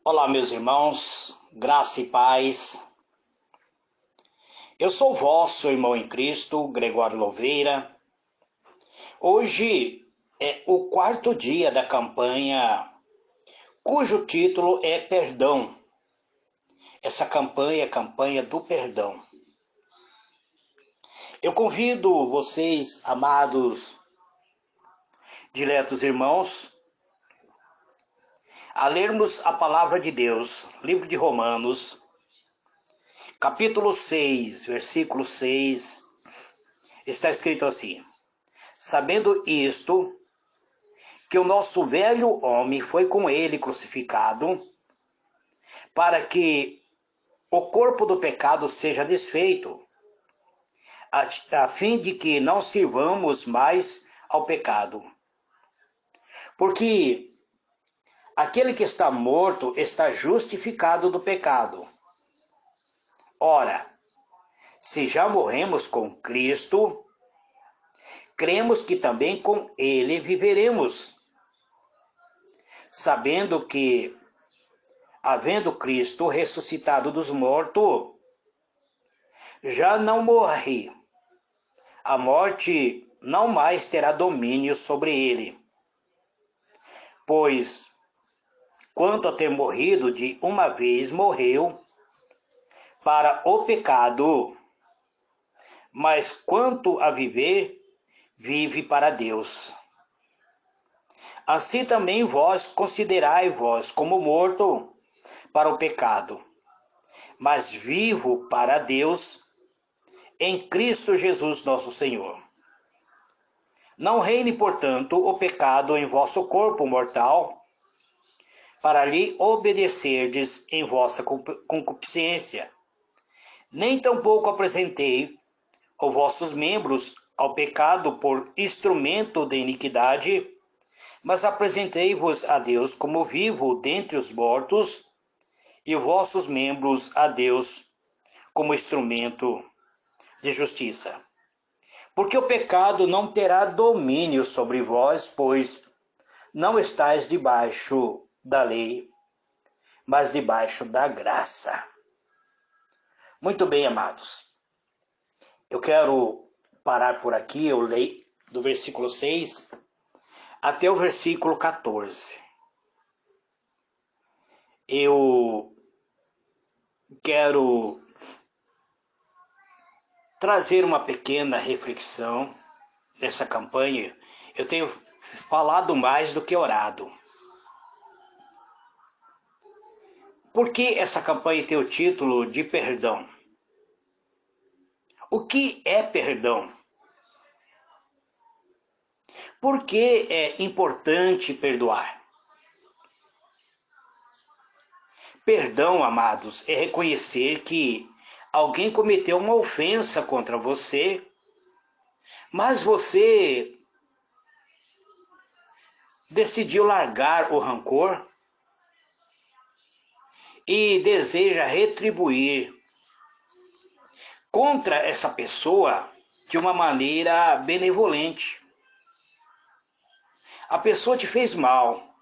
Olá, meus irmãos, graça e paz. Eu sou vosso irmão em Cristo, Gregório Louveira. Hoje é o quarto dia da campanha, cujo título é Perdão. Essa campanha é a campanha do perdão. Eu convido vocês, amados, diletos irmãos, a lermos a palavra de Deus, livro de Romanos, capítulo 6, versículo 6, está escrito assim: Sabendo isto, que o nosso velho homem foi com ele crucificado, para que o corpo do pecado seja desfeito, a fim de que não sirvamos mais ao pecado. Porque aquele que está morto está justificado do pecado. Ora, se já morremos com Cristo, cremos que também com ele viveremos, sabendo que, havendo Cristo ressuscitado dos mortos, já não morre. A morte não mais terá domínio sobre ele. Pois, quanto a ter morrido de uma vez, morreu para o pecado, mas quanto a viver, vive para Deus. Assim também vós considerai-vos como morto para o pecado, mas vivo para Deus em Cristo Jesus nosso Senhor. Não reine, portanto, o pecado em vosso corpo mortal, para lhe obedecerdes em vossa concupiscência. Nem tampouco apresentei os vossos membros ao pecado por instrumento de iniquidade, mas apresentei-vos a Deus como vivo dentre os mortos, e vossos membros a Deus como instrumento de justiça. Porque o pecado não terá domínio sobre vós, pois não estáis debaixo da lei, mas debaixo da graça. Muito bem, amados. Eu quero parar por aqui, eu leio do versículo 6 até o versículo 14. Eu quero trazer uma pequena reflexão dessa campanha. Eu tenho falado mais do que orado. Por que essa campanha tem o título de perdão? O que é perdão? Por que é importante perdoar? Perdão, amados, é reconhecer que alguém cometeu uma ofensa contra você, mas você decidiu largar o rancor e deseja retribuir contra essa pessoa de uma maneira benevolente. A pessoa te fez mal.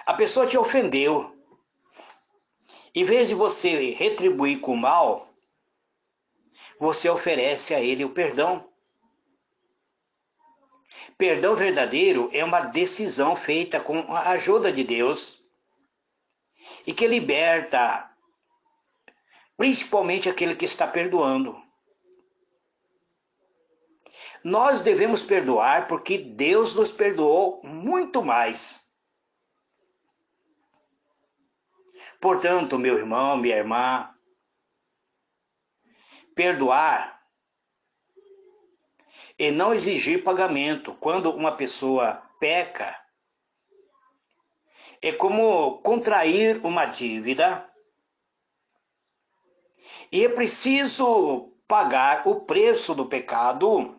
A pessoa te ofendeu. Em vez de você retribuir com o mal, você oferece a ele o perdão. Perdão verdadeiro é uma decisão feita com a ajuda de Deus e que liberta principalmente aquele que está perdoando. Nós devemos perdoar porque Deus nos perdoou muito mais. Portanto, meu irmão, minha irmã, perdoar e não exigir pagamento quando uma pessoa peca é como contrair uma dívida e é preciso pagar o preço do pecado.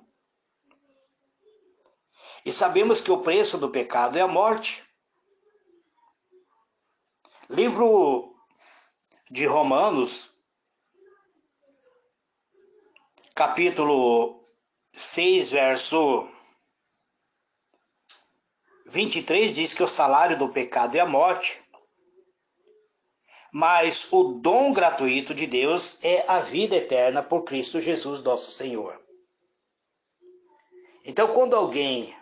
E sabemos que o preço do pecado é a morte. Livro de Romanos, capítulo 6, verso 23 diz que o salário do pecado é a morte, mas o dom gratuito de Deus é a vida eterna por Cristo Jesus, nosso Senhor. Então, quando alguém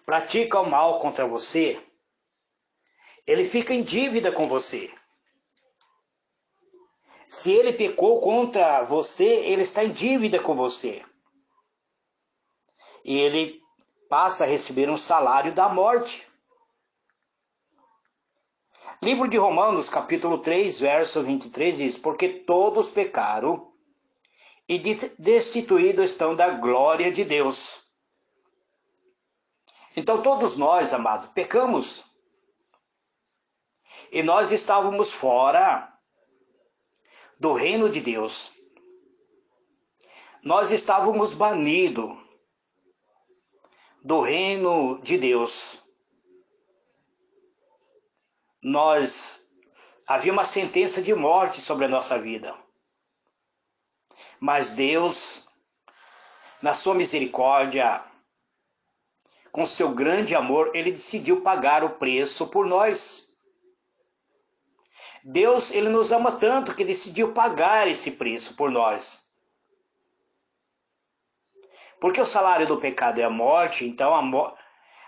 pratica o mal contra você, ele fica em dívida com você. Se ele pecou contra você, ele está em dívida com você. E ele passa a receber um salário da morte. Livro de Romanos, capítulo 3, verso 23 diz: porque todos pecaram e destituídos estão da glória de Deus. Então todos nós, amados, pecamos. E nós estávamos fora do reino de Deus. Nós estávamos banidos do reino de Deus. Havia uma sentença de morte sobre a nossa vida. Mas Deus, na sua misericórdia, com seu grande amor, ele decidiu pagar o preço por nós. Deus, ele nos ama tanto que decidiu pagar esse preço por nós. Porque o salário do pecado é a morte, então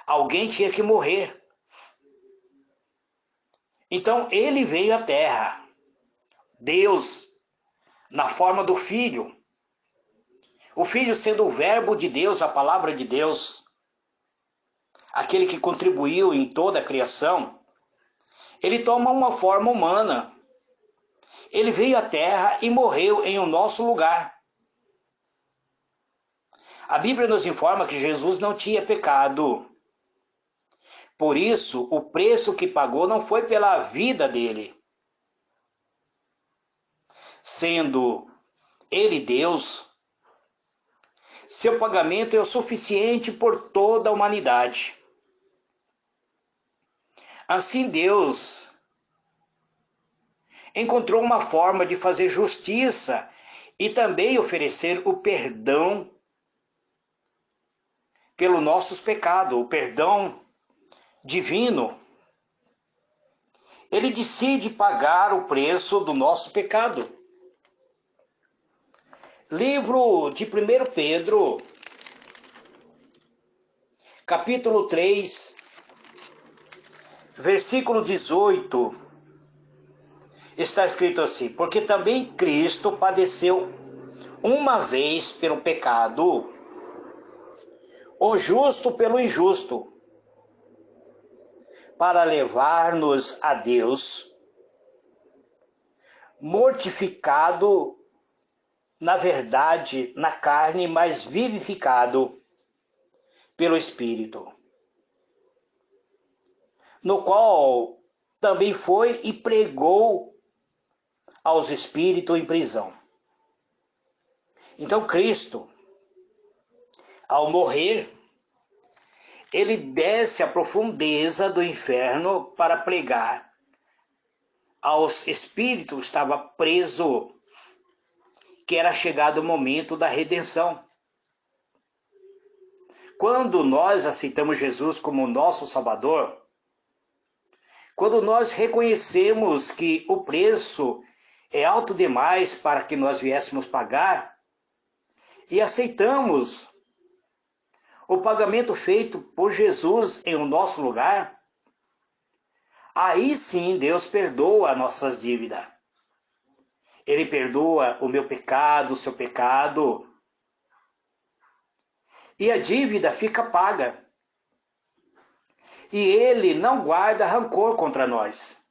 alguém tinha que morrer. Então ele veio à terra, Deus, na forma do Filho. O Filho sendo o verbo de Deus, a palavra de Deus, aquele que contribuiu em toda a criação, ele toma uma forma humana. Ele veio à terra e morreu em nosso lugar. A Bíblia nos informa que Jesus não tinha pecado. Por isso, o preço que pagou não foi pela vida dele. Sendo ele Deus, seu pagamento é o suficiente por toda a humanidade. Assim Deus encontrou uma forma de fazer justiça e também oferecer o perdão pelos nossos pecados, o perdão divino. Ele decide pagar o preço do nosso pecado. Livro de 1 Pedro, capítulo 3, versículo 18, está escrito assim: porque também Cristo padeceu uma vez pelo pecado, o justo pelo injusto, para levar-nos a Deus, mortificado na verdade, na carne, mas vivificado pelo Espírito, no qual também foi e pregou aos espíritos em prisão. Então Cristo, ao morrer, ele desce à profundeza do inferno para pregar aos espíritos que estavam presos, que era chegado o momento da redenção. Quando nós aceitamos Jesus como nosso Salvador, quando nós reconhecemos que o preço é alto demais para que nós viéssemos pagar, e aceitamos o pagamento feito por Jesus em nosso lugar, aí sim Deus perdoa nossas dívidas. Ele perdoa o meu pecado, o seu pecado. E a dívida fica paga. E ele não guarda rancor contra nós.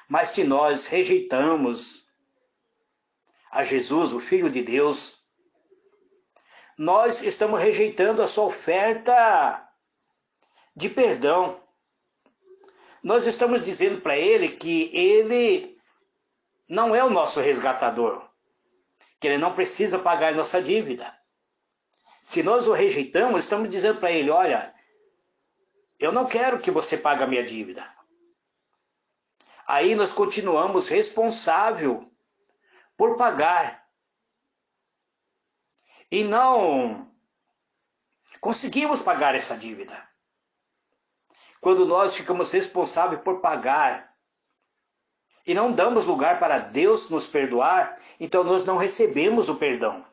Mas se nós rejeitamos a Jesus, o Filho de Deus, nós estamos rejeitando a sua oferta de perdão. Nós estamos dizendo para ele que ele não é o nosso resgatador, que ele não precisa pagar a nossa dívida. Se nós o rejeitamos, estamos dizendo para ele: olha, eu não quero que você pague a minha dívida. Aí nós continuamos responsável por pagar. E não conseguimos pagar essa dívida. Quando nós ficamos responsáveis por pagar e não damos lugar para Deus nos perdoar, então nós não recebemos o perdão.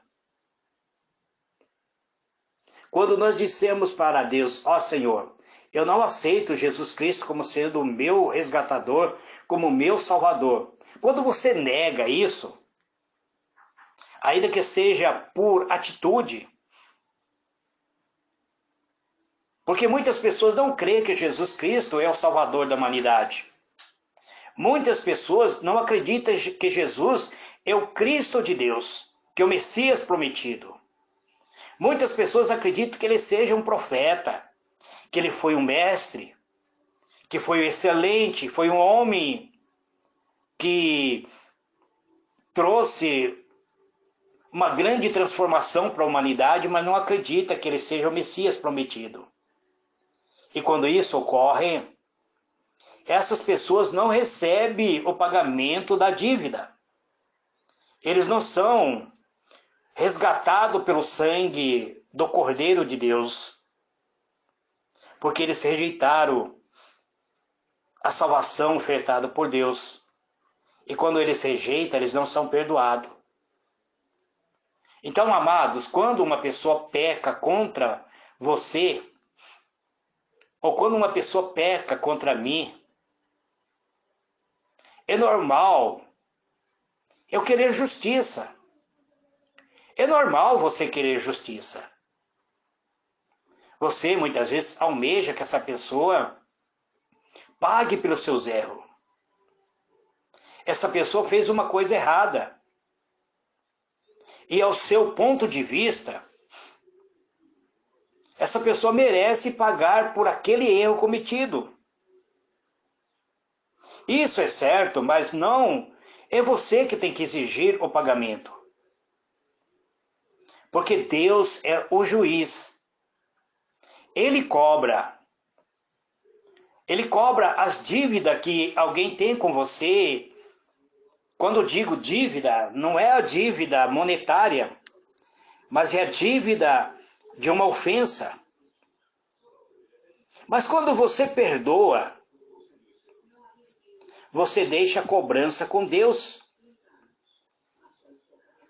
Quando nós dissemos para Deus, ó Senhor, eu não aceito Jesus Cristo como sendo o meu resgatador, como o meu salvador. Quando você nega isso, ainda que seja por atitude, porque muitas pessoas não creem que Jesus Cristo é o salvador da humanidade. Muitas pessoas não acreditam que Jesus é o Cristo de Deus, que é o Messias prometido. Muitas pessoas acreditam que ele seja um profeta, que ele foi um mestre, que foi excelente, foi um homem que trouxe uma grande transformação para a humanidade, mas não acredita que ele seja o Messias prometido. E quando isso ocorre, essas pessoas não recebem o pagamento da dívida. Eles não são resgatados pelo sangue do Cordeiro de Deus, porque eles rejeitaram a salvação ofertada por Deus. E quando eles rejeitam, eles não são perdoados. Então, amados, quando uma pessoa peca contra você, ou quando uma pessoa peca contra mim, é normal eu querer justiça. É normal você querer justiça. Você muitas vezes almeja que essa pessoa pague pelos seus erros. Essa pessoa fez uma coisa errada. E ao seu ponto de vista, essa pessoa merece pagar por aquele erro cometido. Isso é certo, mas não é você que tem que exigir o pagamento. Porque Deus é o juiz. Ele cobra as dívidas que alguém tem com você. Quando eu digo dívida, não é a dívida monetária, mas é a dívida de uma ofensa. Mas quando você perdoa, você deixa a cobrança com Deus.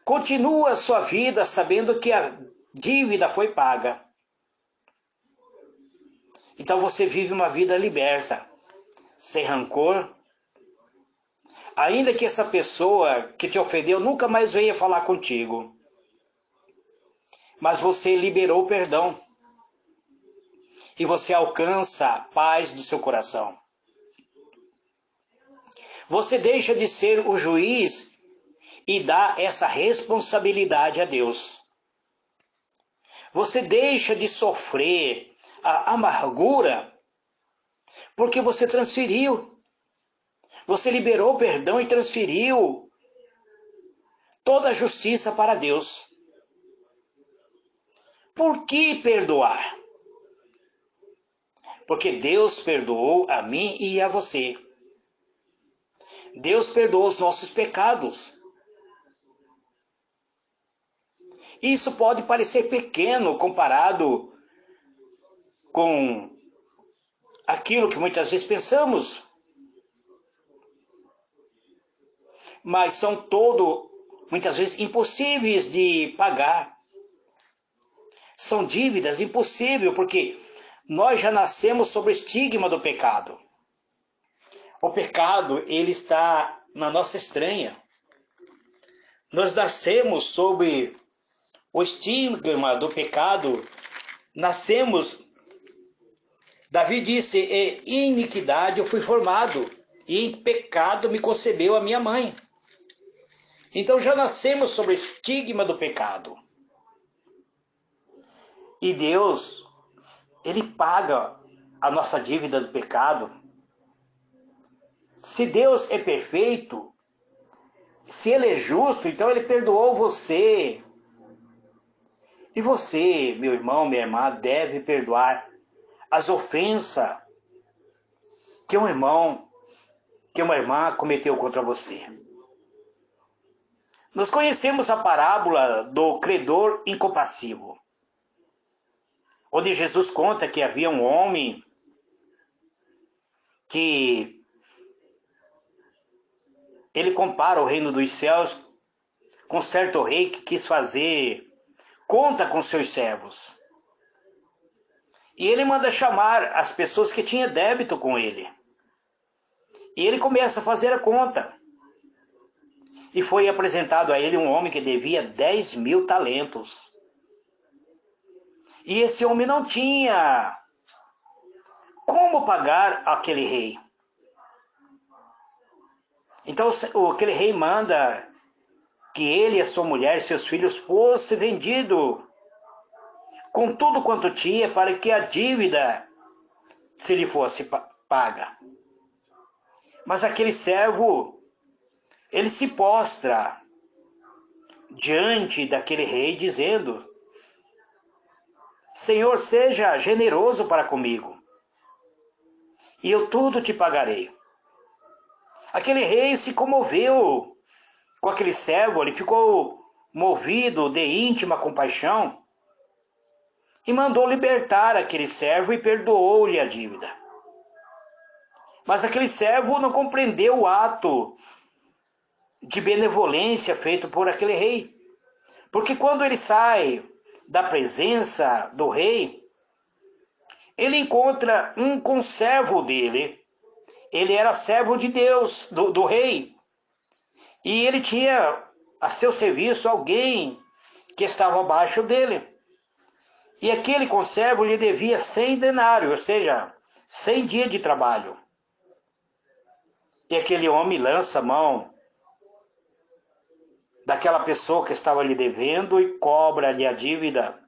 Continua a sua vida sabendo que a dívida foi paga. Então você vive uma vida liberta, sem rancor. Ainda que essa pessoa que te ofendeu nunca mais venha falar contigo. Mas você liberou o perdão. E você alcança a paz do seu coração. Você deixa de ser o juiz e dá essa responsabilidade a Deus. Você deixa de sofrer a amargura porque você transferiu. Você liberou o perdão e transferiu toda a justiça para Deus. Por que perdoar? Porque Deus perdoou a mim e a você. Deus perdoou os nossos pecados. Isso pode parecer pequeno comparado com aquilo que muitas vezes pensamos. Mas são muitas vezes impossíveis de pagar. São dívidas impossíveis, porque nós já nascemos sob o estigma do pecado. O pecado, ele está na nossa estranha. Nós nascemos sob o estigma do pecado. Nascemos, Davi disse, em iniquidade eu fui formado, e em pecado me concebeu a minha mãe. Então já nascemos sob o estigma do pecado. E Deus, Ele paga a nossa dívida do pecado. Se Deus é perfeito, se Ele é justo, então Ele perdoou você. E você, meu irmão, minha irmã, deve perdoar as ofensas que um irmão, que uma irmã cometeu contra você. Nós conhecemos a parábola do credor incompassivo. onde Jesus conta que havia um homem que ele compara o reino dos céus com certo rei que quis fazer conta com seus servos. E ele manda chamar as pessoas que tinham débito com ele. E ele começa a fazer a conta. E foi apresentado a ele um homem que devia 10.000 talentos. E esse homem não tinha como pagar aquele rei. Então aquele rei manda que ele, a sua mulher e seus filhos fossem vendidos com tudo quanto tinha para que a dívida se lhe fosse paga. Mas aquele servo, ele se prostra diante daquele rei dizendo: Senhor, seja generoso para comigo, e eu tudo te pagarei. Aquele rei se comoveu com aquele servo, ele ficou movido de íntima compaixão e mandou libertar aquele servo e perdoou-lhe a dívida. Mas aquele servo não compreendeu o ato de benevolência feito por aquele rei. Porque quando ele sai da presença do rei, ele encontra um conservo dele. Ele era servo de Deus, do rei. E ele tinha a seu serviço alguém que estava abaixo dele. E aquele conservo lhe devia 100 denários, ou seja, 100 dias de trabalho. E aquele homem lança a mão daquela pessoa que estava lhe devendo e cobra-lhe a dívida,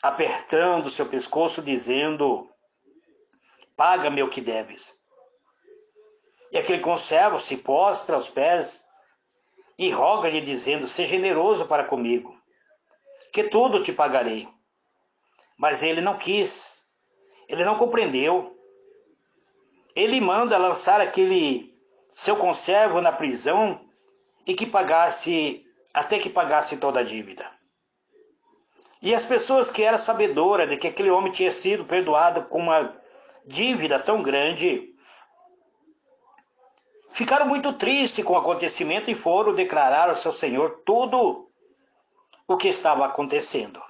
apertando seu pescoço, dizendo: paga-me o que deves. E aquele conservo se prostra aos pés e roga-lhe, dizendo: seja generoso para comigo, que tudo te pagarei. Mas ele não quis, ele não compreendeu. Ele manda lançar aquele seu conservo na prisão e que pagasse, até que pagasse toda a dívida. E as pessoas que eram sabedoras de que aquele homem tinha sido perdoado com uma dívida tão grande, ficaram muito tristes com o acontecimento e foram declarar ao seu senhor tudo o que estava acontecendo.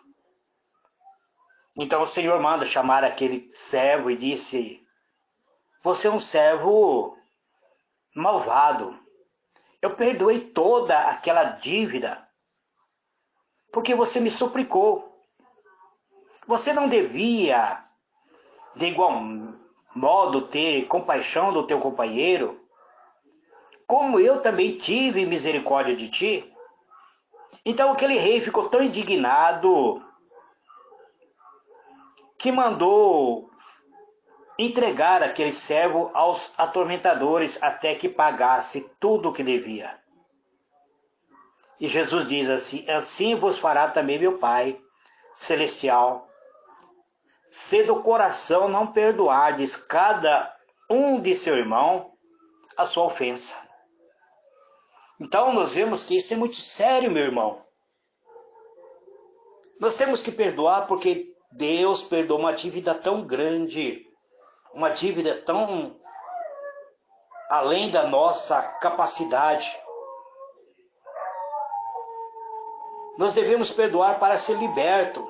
Então o senhor manda chamar aquele servo e disse: você é um servo malvado. Eu perdoei toda aquela dívida porque você me suplicou. Você não devia, de igual modo, ter compaixão do teu companheiro, como eu também tive misericórdia de ti? Então aquele rei ficou tão indignado que mandou entregar aquele servo aos atormentadores até que pagasse tudo o que devia. E Jesus diz assim: assim vos fará também meu Pai celestial, se do coração não perdoardes cada um de seu irmão a sua ofensa. Então nós vemos que isso é muito sério, meu irmão. Nós temos que perdoar porque Deus perdoou uma dívida tão grande, uma dívida tão além da nossa capacidade. Nós devemos perdoar para ser liberto,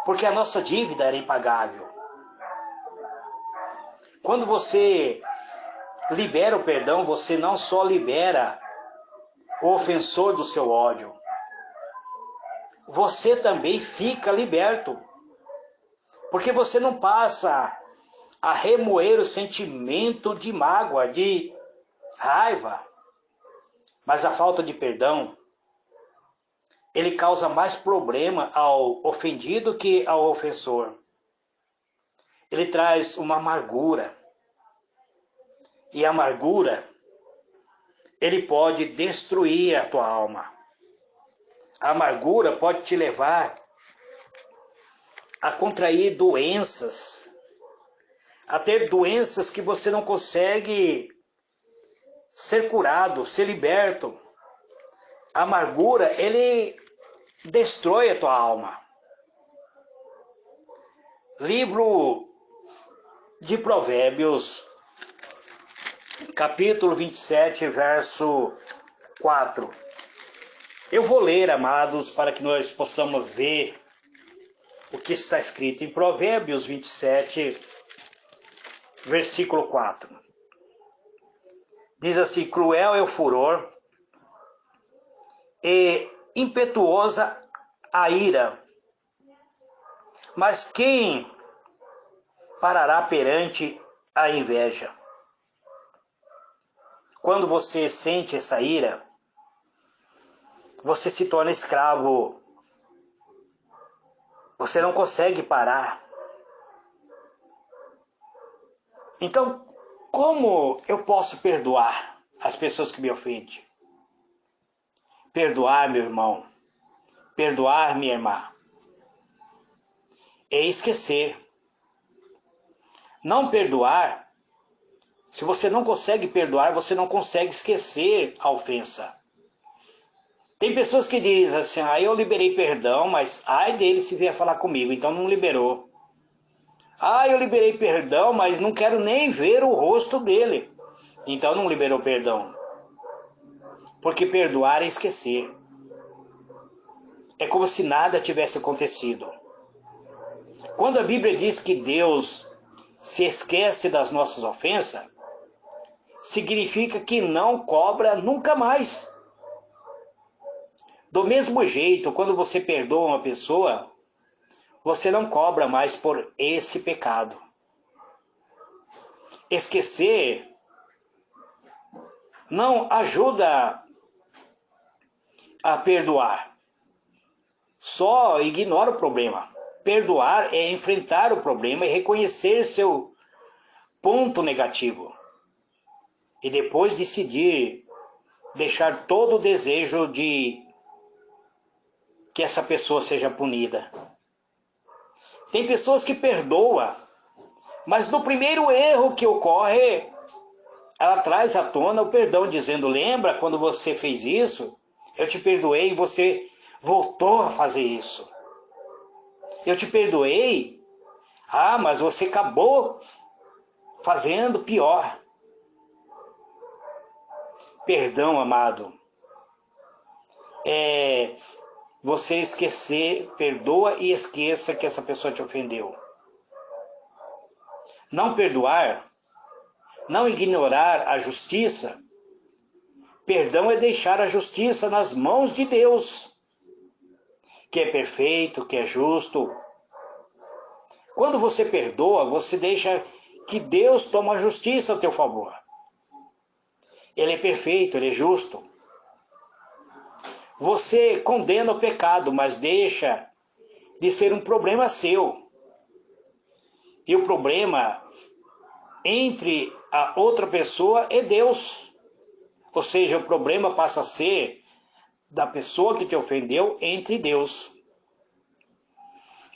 porque a nossa dívida era impagável. Quando você libera o perdão, você não só libera o ofensor do seu ódio, você também fica liberto, porque você não passa a remoer o sentimento de mágoa, de raiva. Mas a falta de perdão, ele causa mais problema ao ofendido que ao ofensor. Ele traz uma amargura. E a amargura, ele pode destruir a tua alma. A amargura pode te levar a contrair doenças, a ter doenças que você não consegue ser curado, ser liberto. A amargura, ele destrói a tua alma. Livro de Provérbios, capítulo 27, verso 4. Eu vou ler, amados, para que nós possamos ver o que está escrito em Provérbios 27, versículo 4. Diz assim: cruel é o furor e impetuosa a ira, mas quem parará perante a inveja? Quando você sente essa ira, você se torna escravo. Você não consegue parar. Então, como eu posso perdoar as pessoas que me ofendem? Perdoar, meu irmão. Perdoar, minha irmã. É esquecer. Não perdoar. Se você não consegue perdoar, você não consegue esquecer a ofensa. Tem pessoas que dizem assim: eu liberei perdão, mas ai dele se vier falar comigo, então não liberou. Eu liberei perdão, mas não quero nem ver o rosto dele, então não liberou perdão. Porque perdoar é esquecer. É como se nada tivesse acontecido. Quando a Bíblia diz que Deus se esquece das nossas ofensas, significa que não cobra nunca mais. Do mesmo jeito, quando você perdoa uma pessoa, você não cobra mais por esse pecado. Esquecer não ajuda a perdoar. Só ignora o problema. Perdoar é enfrentar o problema e reconhecer seu ponto negativo. E depois decidir deixar todo o desejo de que essa pessoa seja punida. Tem pessoas que perdoam, mas no primeiro erro que ocorre, ela traz à tona o perdão, dizendo: lembra quando você fez isso? Eu te perdoei e você voltou a fazer isso. Eu te perdoei, mas você acabou fazendo pior. Perdão, amado, é você esquecer, perdoa e esqueça que essa pessoa te ofendeu. Não perdoar, não ignorar a justiça. Perdão é deixar a justiça nas mãos de Deus, que é perfeito, que é justo. Quando você perdoa, você deixa que Deus tome a justiça a teu favor. Ele é perfeito, ele é justo. Você condena o pecado, mas deixa de ser um problema seu. E o problema entre a outra pessoa é Deus. Ou seja, o problema passa a ser da pessoa que te ofendeu entre Deus.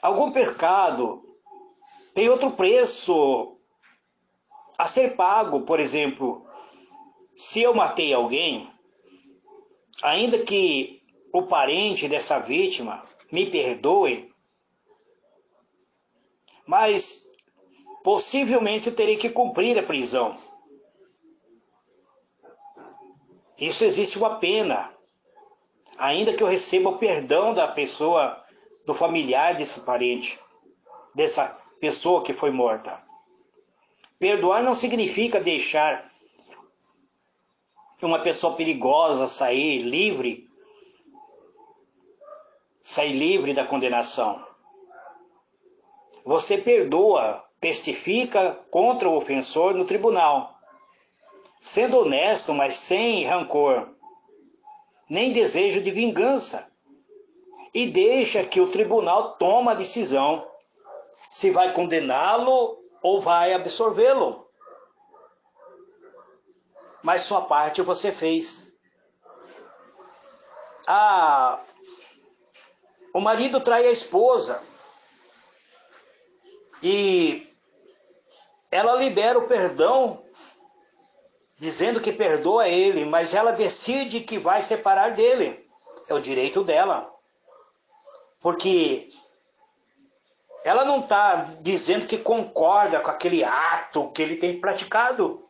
Algum pecado tem outro preço a ser pago. Por exemplo, se eu matei alguém, ainda que o parente dessa vítima me perdoe, mas possivelmente eu terei que cumprir a prisão. Isso existe uma pena, ainda que eu receba o perdão da pessoa, do familiar desse parente, dessa pessoa que foi morta. Perdoar não significa deixar uma pessoa perigosa sair livre da condenação. Você perdoa, testifica contra o ofensor no tribunal, sendo honesto, mas sem rancor, nem desejo de vingança, e deixa que o tribunal tome a decisão se vai condená-lo ou vai absolvê-lo. Mas sua parte você fez. O marido trai a esposa e ela libera o perdão, dizendo que perdoa ele, mas ela decide que vai separar dele. É o direito dela. Porque ela não está dizendo que concorda com aquele ato que ele tem praticado.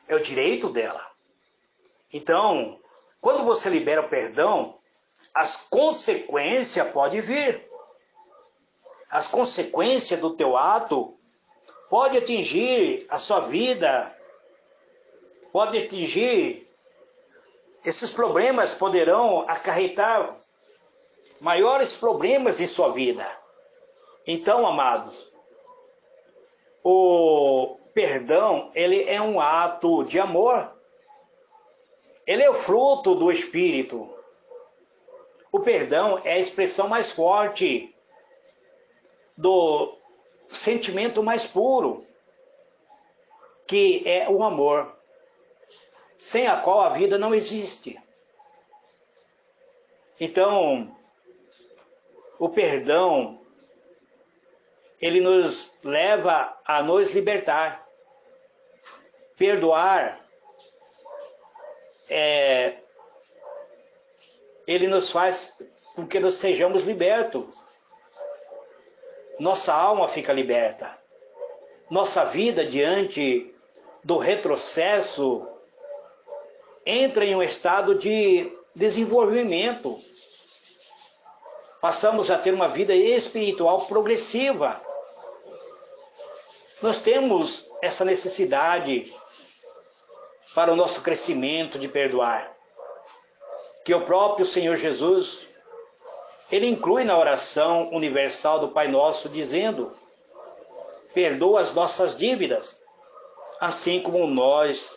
É o direito dela. Então, quando você libera o perdão, as consequências podem vir. As consequências do teu ato podem atingir a sua vida, pode atingir, esses problemas poderão acarretar maiores problemas em sua vida. Então, amados, o perdão, ele é um ato de amor. Ele é o fruto do Espírito. O perdão é a expressão mais forte do sentimento mais puro, que é o amor, sem a qual a vida não existe. Então, o perdão, ele nos leva a nos libertar. Perdoar, ele nos faz com que nós sejamos libertos. Nossa alma fica liberta. Nossa vida diante do retrocesso entra em um estado de desenvolvimento. Passamos a ter uma vida espiritual progressiva. Nós temos essa necessidade para o nosso crescimento de perdoar. Que o próprio Senhor Jesus, ele inclui na oração universal do Pai Nosso, dizendo: perdoa as nossas dívidas, assim como nós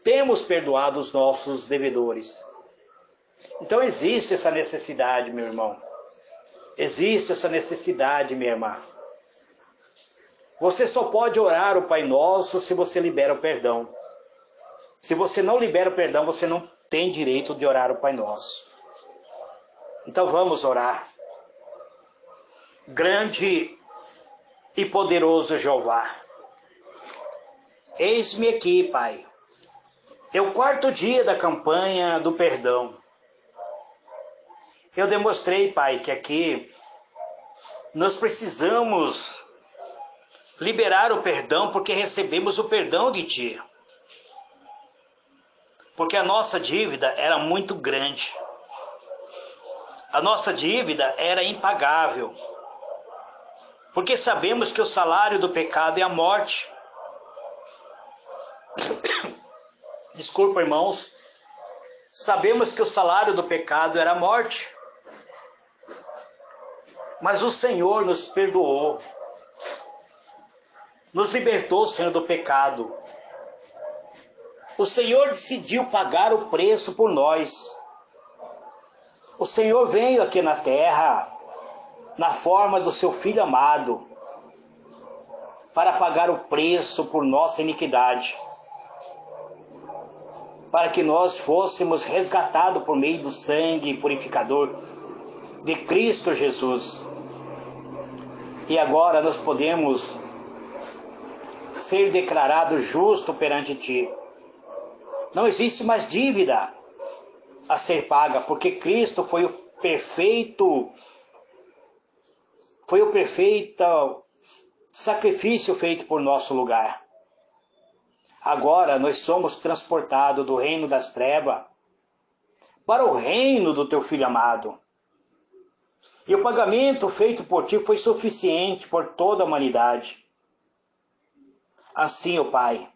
temos perdoado os nossos devedores. Então existe essa necessidade, meu irmão. Existe essa necessidade, minha irmã. Você só pode orar o Pai Nosso se você libera o perdão. Se você não libera o perdão, você não tem direito de orar o Pai Nosso. Então vamos orar. Grande e poderoso Jeová, eis-me aqui, Pai. É o 4º dia da campanha do perdão. Eu demonstrei, Pai, que aqui nós precisamos liberar o perdão porque recebemos o perdão de Ti. Porque a nossa dívida era muito grande. A nossa dívida era impagável. Porque sabemos que o salário do pecado é a morte. Desculpa, irmãos. Sabemos que o salário do pecado era a morte. Mas o Senhor nos perdoou. Nos libertou, Senhor, do pecado. O Senhor decidiu pagar o preço por nós. O Senhor veio aqui na terra, na forma do seu Filho amado, para pagar o preço por nossa iniquidade, para que nós fôssemos resgatados por meio do sangue purificador de Cristo Jesus. E agora nós podemos ser declarados justos perante Ti. Não existe mais dívida a ser paga, porque Cristo foi o perfeito sacrifício feito por nosso lugar. Agora nós somos transportados do reino das trevas para o reino do Teu Filho amado. E o pagamento feito por Ti foi suficiente por toda a humanidade. Assim, ó Pai,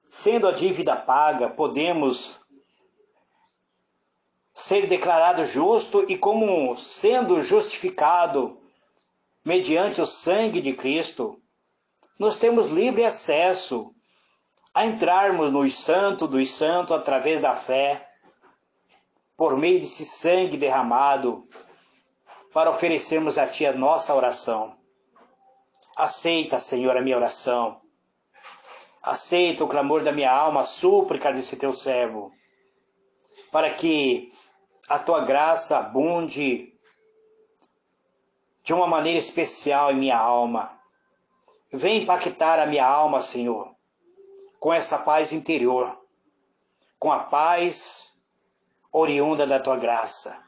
sendo a dívida paga, podemos ser declarado justo e como sendo justificado mediante o sangue de Cristo, nós temos livre acesso a entrarmos no Santo dos Santos através da fé, por meio desse sangue derramado, para oferecermos a Ti a nossa oração. Aceita, Senhor, a minha oração. Aceita o clamor da minha alma, a súplica desse Teu servo, para que a Tua graça abunde de uma maneira especial em minha alma. Vem impactar a minha alma, Senhor, com essa paz interior, com a paz oriunda da Tua graça.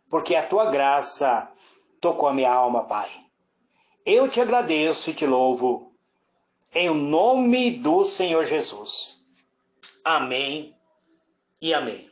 Porque a Tua graça tocou a minha alma, Pai. Eu te agradeço e te louvo, em nome do Senhor Jesus. Amém e amém.